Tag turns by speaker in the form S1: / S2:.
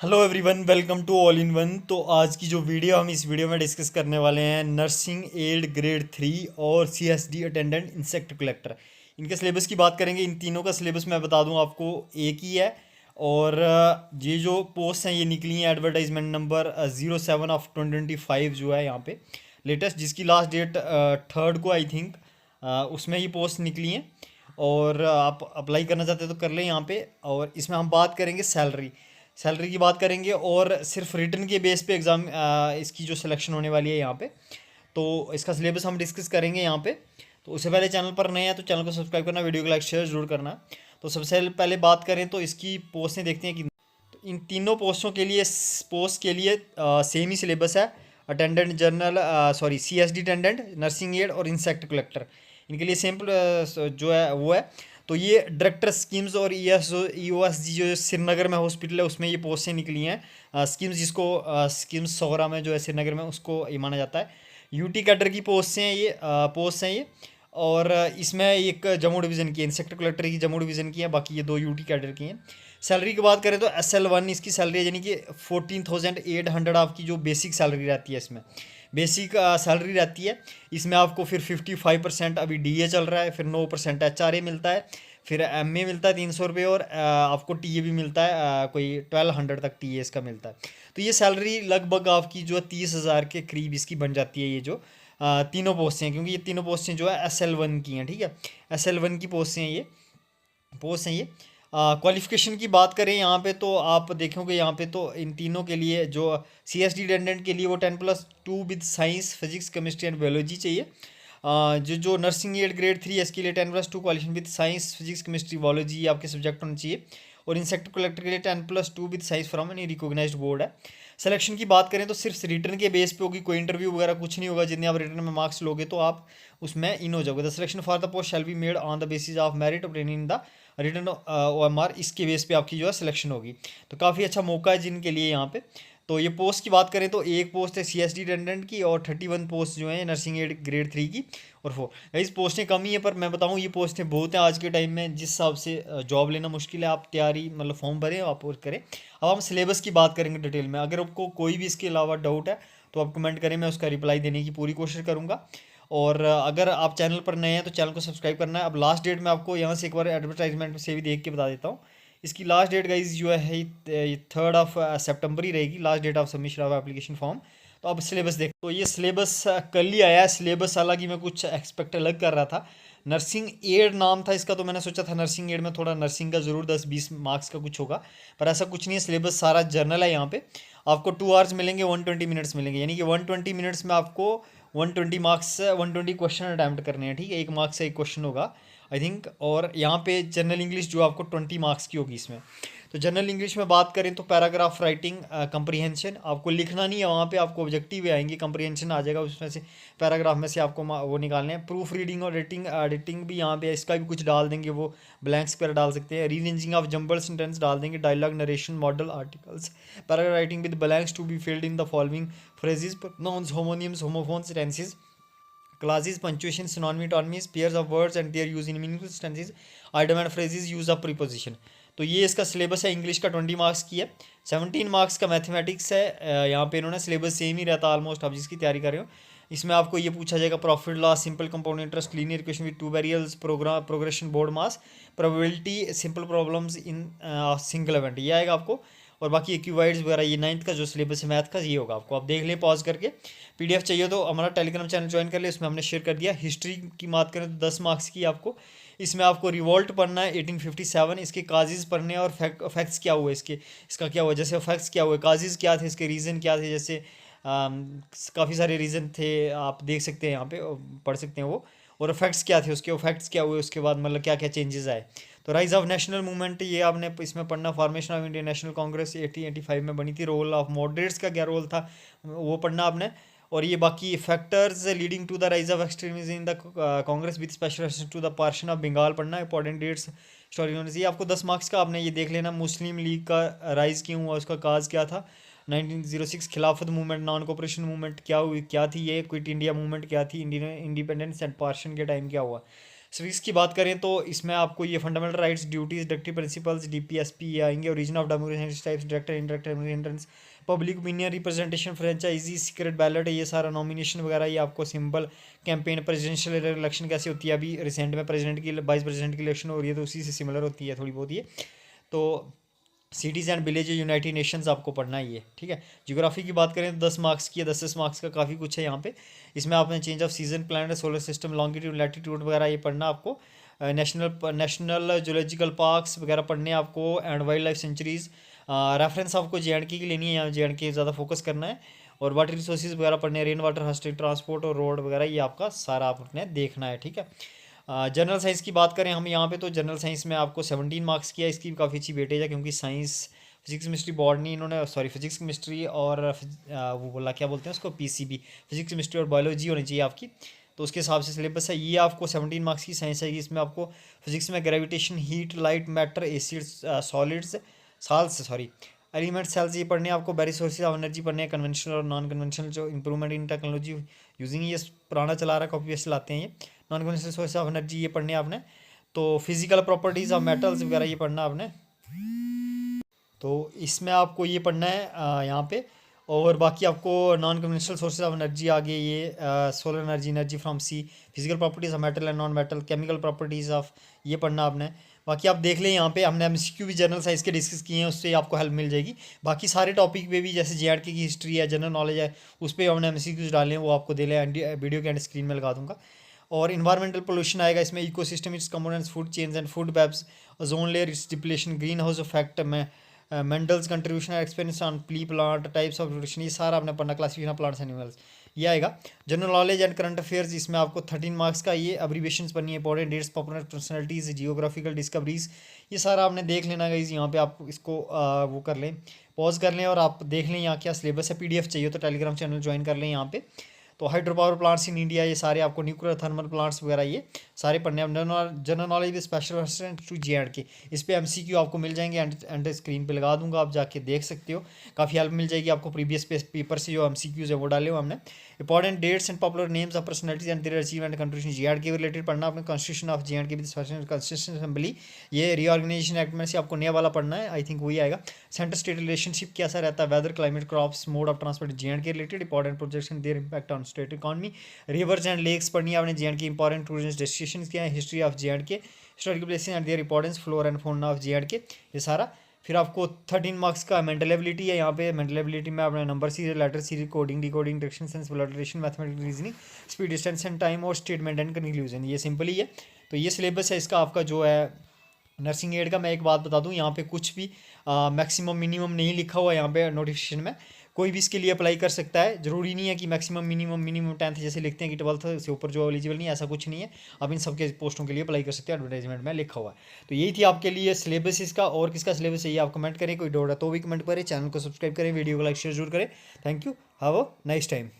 S1: Hello everyone, welcome to all in one. तो आज की जो वीडियो हम इस वीडियो में डिस्कस करने वाले हैं नर्सिंग एड ग्रेड 3 और सीएसडी अटेंडेंट इंसेक्ट कलेक्टर। इनके सिलेबस की बात करेंगे। इन तीनों का सिलेबस मैं बता दूं आपको एक ही है। और ये जो पोस्ट हैं ये निकली हैं एडवर्टाइजमेंट नंबर 07/2025 जो है यहाँ पे लेटेस्ट, जिसकी लास्ट डेट 3rd को आई थिंक उसमें ये पोस्ट निकली हैं। और आप अप्लाई करना चाहते हो तो कर लें यहाँ पे। और इसमें हम बात करेंगे सैलरी की बात करेंगे और सिर्फ रिटर्न के बेस पे एग्ज़ाम इसकी जो सिलेक्शन होने वाली है यहाँ पे। तो इसका सिलेबस हम डिस्कस करेंगे यहाँ पे। तो उससे पहले चैनल पर नए हैं तो चैनल को सब्सक्राइब करना, वीडियो को लाइक शेयर जरूर करना। तो सबसे पहले बात करें तो इसकी पोस्टें देखते हैं कि तो इन तीनों पोस्ट के लिए सेम ही सिलेबस है। Attendant general, sorry CSD attendant, nursing aid और इंसेक्ट कलेक्टर, इनके लिए सेम जो है वो है। तो ये डायरेक्टर स्कीम्स और ईओएसजी जो श्रीनगर में हॉस्पिटल है उसमें ये पोस्टें निकली हैं। स्कीम्स जिसको स्कीम्स सोहरा में जो है श्रीनगर में उसको ये माना जाता है। यूटी कैडर की पोस्ट हैं ये। और इसमें एक जम्मू डिवीज़न की है, इंसेक्टर कलेक्टर की जम्मू डिवीज़न की है, बाकी ये दो यूटी कैडर की हैं। सैलरी की बात करें तो SL1 इसकी सैलरी है, यानी कि 14,800 आपकी जो बेसिक सैलरी रहती है इसमें। बेसिक सैलरी रहती है। इसमें आपको फिर 55% अभी डीए चल रहा है, फिर 9% HRA मिलता है, फिर एमए मिलता है 300 रुपये, और आपको टीए भी मिलता है, कोई 1200 तक टीए इसका मिलता है। तो ये सैलरी लगभग आपकी जो है 30,000 के करीब इसकी बन जाती है। ये जो तीनों पोस्टें हैं, क्योंकि ये तीनों पोस्टें जो है SL1 की हैं, ठीक है। SL1 की पोस्ट हैं ये। क्वालिफ़िकेशन की बात करें यहाँ पे तो आप देखोगे यहाँ पे तो इन तीनों के लिए जो सीएसडी अटेंडेंट के लिए वो 10+2 with science physics chemistry and biology चाहिए। जो नर्सिंग एड ग्रेड 3 है इसके लिए 10+2 qualification with science physics chemistry biology आपके सब्जेक्ट होने चाहिए। और इंसेक्ट कलेक्टर के लिए 10+2 with science from any recognised board है। सिलेक्शन की बात करें तो सिर्फ रिटर्न के बेस पे होगी, कोई इंटरव्यू वगैरह कुछ नहीं होगा। जितने आप रिटर्न में मार्क्स लोगे तो आप उसमें इन हो जाओगे। The selection for the post shall be made on the basis of merit obtaining in the return OMR, इसके बेस पे आपकी जो है सिलेक्शन होगी। तो काफ़ी अच्छा मौका है जिनके लिए यहाँ पे। तो ये पोस्ट की बात करें तो एक पोस्ट है सीएसडी अटेंडेंट की, और 31 पोस्ट जो है नर्सिंग एड ग्रेड 3 की, और 4 इस पोस्टें कम ही है। पर मैं बताऊँ ये पोस्टें बहुत हैं आज के टाइम में, जिस हिसाब से जॉब लेना मुश्किल है। आप तैयारी मतलब फॉर्म भरें आप और करें। अब हम सिलेबस की बात करेंगे डिटेल में। अगर आपको कोई भी इसके अलावा डाउट है तो आप कमेंट करें, मैं उसका रिप्लाई देने की पूरी कोशिश करूँगा। और अगर आप चैनल पर नए हैं तो चैनल को सब्सक्राइब करना है। अब लास्ट डेट मैं आपको यहाँ से एक बार एडवर्टाइजमेंट से भी देख के बता देता हूँ। इसकी लास्ट डेट गाइज जो है ये 3rd सितंबर ही रहेगी, last date of submission of application form. तो अब सिलेबस देख, तो ये सिलेबस कल ही आया है। सिलेबस हालांकि मैं कुछ एक्सपेक्ट अलग कर रहा था। नर्सिंग एड नाम था इसका, तो मैंने सोचा था नर्सिंग एड में थोड़ा नर्सिंग का ज़रूर 10-20 मार्क्स का कुछ होगा, पर ऐसा कुछ नहीं है। सिलेबस सारा जर्नल है यहाँ पे। आपको 2 आवर्स मिलेंगे, 120 मिनट्स मिलेंगे, यानी कि 120 मिनट्स में आपको 120 क्वेश्चन अटैम्प्ट करने हैं, ठीक है। 1 मार्क्स से 1 क्वेश्चन होगा आई थिंक। और यहाँ पे जनरल इंग्लिश जो आपको 20 मार्क्स की होगी इसमें। तो जनरल इंग्लिश में बात करें तो पैराग्राफ राइटिंग, कंप्रीहेंशन आपको लिखना नहीं है वहाँ पे, आपको ऑब्जेक्टिव आएंगे, कंप्रीहेंशन आ जाएगा उसमें से। पैराग्राफ में से आपको वो निकालने हैं। प्रूफ रीडिंग और एडिटिंग भी यहाँ पे इसका भी कुछ डाल देंगे, वो ब्लैंक्स पर डाल सकते हैं। रीअरेंजिंग ऑफ जंबल सेंटेंस डाल देंगे, dialogue narration model articles. Paragraph writing with blanks to be filled in the following phrases, nouns, homonyms, homophones, tenses, clauses, punctuation, synonymy, antonyms, pairs of words and their use in meaningful sentences, item and phrases, use of preposition। तो ये इसका syllabus है। English का 20 marks की है, 17 marks का mathematics है। यहाँ पे इन्होंने सिलेबस सेम ही रहता ऑलमोस्ट, आप जिसकी तैयारी कर रहे हो। इसमें आपको ये पूछा जाएगा profit loss, simple compound interest, linear equation with 2 variables, progression, board mass, probability, simple problems in single event, ये आएगा आपको। और बाकी एक्यूवाइड्स वगैरह ये 9th का जो सिलेबस है मैथ का ये होगा आपको। आप देख लें पॉज करके। पीडीएफ चाहिए तो हमारा टेलीग्राम चैनल ज्वाइन कर ले, उसमें हमने शेयर कर दिया। हिस्ट्री की बात करें तो 10 मार्क्स की आपको। इसमें आपको रिवॉल्ट पढ़ना है 1857, इसके काजेज़ पढ़ने हैं, और फैक्ट्स क्या हुए इसका क्या हुआ, जैसे फैक्ट्स क्या हुए, काजेज़ क्या थे, इसके रीज़न क्या थे, जैसे काफ़ी सारे रीज़न थे, आप देख सकते हैं यहाँ पे, पढ़ सकते हैं वो। और फैक्ट्स क्या थे उसके, फैक्ट्स क्या हुए उसके बाद, मतलब क्या क्या चेंजेस आए। तो राइज ऑफ नेशनल मूवमेंट ये आपने इसमें पढ़ना। Formation of Indian national Congress 1885 में बनी थी। रोल ऑफ मॉडरेट्स का क्या रोल था वो पढ़ना आपने। और ये बाकी factors leading to the rise of extremism in the Congress with special to the partition of Bengal पढ़ना। इंपॉर्टेंट डेट्स स्टोरी होनी चाहिए आपको। 10 मार्क्स का आपने ये देख लेना। मुस्लिम लीग का राइज क्यों हुआ, उसका काज क्या था। 1906 खिलाफत मूवमेंट, नॉन कोऑपरेशन मूवमेंट क्या हुई, क्या थी ये। क्विट इंडिया मूवमेंट क्या थी, इंडियन इंडिपेंडेंस एंड पार्शन के टाइम क्या हुआ। सिविक्स की बात करें तो इसमें आपको ये fundamental rights, duties, directive principles, DPSP ये आएंगे, origin of democracy types, direct indirect entrance, public opinion, representation, franchise, secret ballot, ये सारा नॉमिनेशन वगैरह, ये आपको सिंबल, कैंपेन, प्रेसिडेंशियल इलेक्शन कैसे होती है, अभी रिसेंट में प्रेसिडेंट की, वाइस प्रेसिडेंट की इलेक्शन हो रही है तो उसी से सिमिलर होती है थोड़ी बहुत ये। तो cities and village United Nations आपको पढ़ना ही है, ठीक है। ज्योग्राफी की बात करें तो 10 मार्क्स की है, 10 मार्क्स का काफ़ी कुछ है यहाँ पे। इसमें आपने change off season, planet, solar system, longitude, latitude वगैरह ये पढ़ना आपको। नेशनल जूलॉजिकल पार्क्स वगैरह पढ़ने आपको, and wild life sanctuaries. Reference आपको JNK की लेनी है, यहाँ JNK ज़्यादा फोकस करना है। और वाटर रिसोर्सेज वगैरह पढ़ने हैं, रेन वाटर हार्वेस्टिंग, ट्रांसपोर्ट और रोड वगैरह, ये आपका सारा आपने देखना है, ठीक है। जनरल साइंस की बात करें हम यहाँ पे तो जनरल साइंस में आपको 17 मार्क्स किया, इसकी काफ़ी अच्छी वेटेज है क्योंकि साइंस, फिजिक्स, केमिस्ट्री, बॉटनी इन्होंने, सॉरी फिजिक्स, केमिस्ट्री और वो बोला क्या बोलते हैं उसको, PCB, फिजिक्स, केमिस्ट्री और बायोलॉजी होनी चाहिए आपकी। तो उसके हिसाब से सिलेबस है ये। आपको 17 मार्क्स की साइंस आएगी, इसमें आपको फिजिक्स में gravitation, heat, light, matter, acids, solids, salts, sorry element, cells ये पढ़ने हैं आपको। वेरी सोर्सेज ऑफ एनर्जी पढ़ने हैं, कन्वेंशनल और नॉन कन्वेंशनल, जो इंप्रूवमेंट इन टेक्नोलॉजी यूजिंग, ये पुराना चला रहा है, कॉपी पेस्ट चलाते हैं ये। Non conventional source of energy ये पढ़ने आपने। तो फिजिकल प्रॉपर्टीज़ ऑफ मेटल्स वगैरह ये पढ़ना आपने। तो इसमें आपको ये पढ़ना है यहाँ पे। और बाकी आपको non conventional sources of energy आगे ये solar energy, energy from sea, physical properties of metal and non metal, chemical properties of, ये पढ़ना आपने। बाकी आप देख लें यहाँ पे हमने MCQ भी जनरल साइंस के डिस्कस किए हैं, उससे आपको हेल्प मिल जाएगी। बाकी सारे टॉपिक पे भी जैसे JNK की हिस्ट्री है, जनरल नॉलेज है, उस पर हमने MCQs डाले हैं, वो आपको दे लें, वीडियो के एंड स्क्रीन में लगा दूंगा। और इन्वायरमेंटल पोल्यूशन आएगा इसमें, ecosystem, its components, food chains and food webs, ozone layer, its depletion, green house effect में, मेंडल्स कंट्रीब्यूशन एक्सपीरियंस ऑन प्ली प्लांट, टाइप्स ऑफ प्रोडक्शन, ये सारा आपने पढ़ना, क्लासिफिकेशन ऑफ प्लांट्स एनिमल्स ये आएगा। General knowledge and current affairs, इसमें आपको 13 मार्क्स का ये अब्रीविएशंस पढ़नी है, important dates, popular personalities, geographical discoveries, ये सारा आपने देख लेना गाइस। यहाँ पे आप इसको वो कर लें, पॉज कर लें और आप देख लें यहाँ क्या सिलेबस है। PDF चाहिए तो टेलीग्राम चैनल ज्वाइन कर लें यहाँ पे। तो hydro power plants in India, ये सारे आपको, न्यूक्लियर थर्मल प्लांट्स वगैरह ये सारे पढ़ने हैं। General knowledge with special reference to JNK, इस पे MCQ आपको मिल जाएंगे, एंड स्क्रीन पे लगा दूंगा, आप जाके देख सकते हो, काफ़ी हेल्प मिल जाएगी आपको प्रीवियस पेपर से जो MCQs है वो डाले हुए हमने। Important dates and popular names of personalities and their achievement contribution, JNK related पढ़ना आपने। Constitution of JNK with special constitution assembly, ये रीऑर्गेनाइजेशन एक्ट में से आपको नया वाला पढ़ना है, आई थिंक वही आएगा। सेंटर स्टेट रिलेशनशिप कैसा रहता है, weather, climate, crops, mode of transport, JNK related. Important projects and their impact on state economy, rivers and lakes पढ़नी है आपने। JNK इंपॉर्टेंट टूरिस्ट डेस्टिनेशन क्या है, history of JNK, historical places and their importance, flora and fauna of JNK, ये सारा। फिर आपको 13 marks का मेंटल एबिलिटी है, यहाँ पे मेंटल एबिलिटी में आपने number series, letter series, coding, decoding, direction sense, valuation, mathematical reasoning, speed, distance and time और स्टेटमेंट एंड कंक्लूजन, ये सिंपल ही है। तो ये सिलेबस है इसका आपका जो है नर्सिंग एड का। मैं एक बात बता दूं, यहाँ पे कुछ भी मैक्सिमम मिनिमम नहीं लिखा हुआ है यहाँ पे नोटिफिकेशन में। कोई भी इसके लिए अप्लाई कर सकता है, जरूरी नहीं है कि मैक्सिमम मिनिमम 10th जैसे लिखते हैं कि 12th से ऊपर जो एलिजिबल नहीं है, ऐसा कुछ नहीं है। आप इन सबके पोस्टों के लिए अप्लाई कर सकते हैं, एडवर्टाइजमेंट में लिखा हुआ है। तो यही थी आपके लिए सिलेबस इसका। और किसका सिलेबस चाहिए आप कमेंट करें, कोई डाउट है तो भी कमेंट करें, चैनल को सब्सक्राइब करें, वीडियो को लाइक शेयर जरूर करें। Thank you, have a nice time.